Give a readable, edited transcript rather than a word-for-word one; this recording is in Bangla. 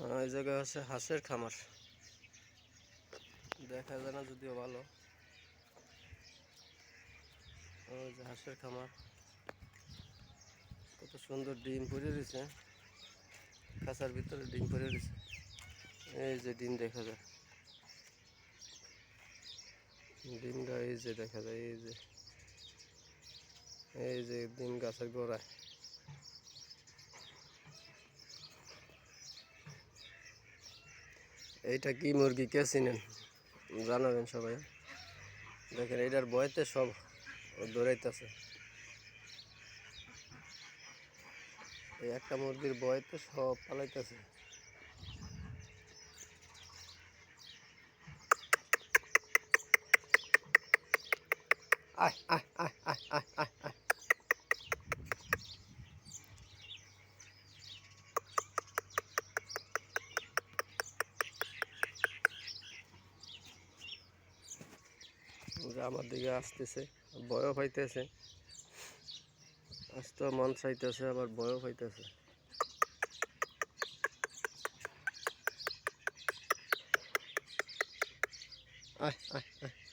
এই জায়গায় হচ্ছে হাঁসের খামার, দেখা যায় না যদিও ভালো। ওই যে হাঁসের খামার, কত সুন্দর ডিম পড়ে রয়েছে, খাঁচার ভিতরে ডিম পড়ে রয়েছে। এই যে ডিম দেখা যায়, ডিমটা এই যে দেখা যায়, এই যে ডিম গাছের গোড়ায়। এইটা কি মুরগি, কে চিনেন জানাবেন সবাই। দেখেন এইটার বয়তে সব দৌড়াইতেছে, এই একটা মুরগির বয়তে সব পালাইতেছে। আয় আয় আয় আয় আয় আয় আয়। আমার দিকে আসতেছে, ভয়ও পাইতেছে, আসতে মন চাইতেছে, আবার ভয়ও পাইতেছে। আয় আয় আয়।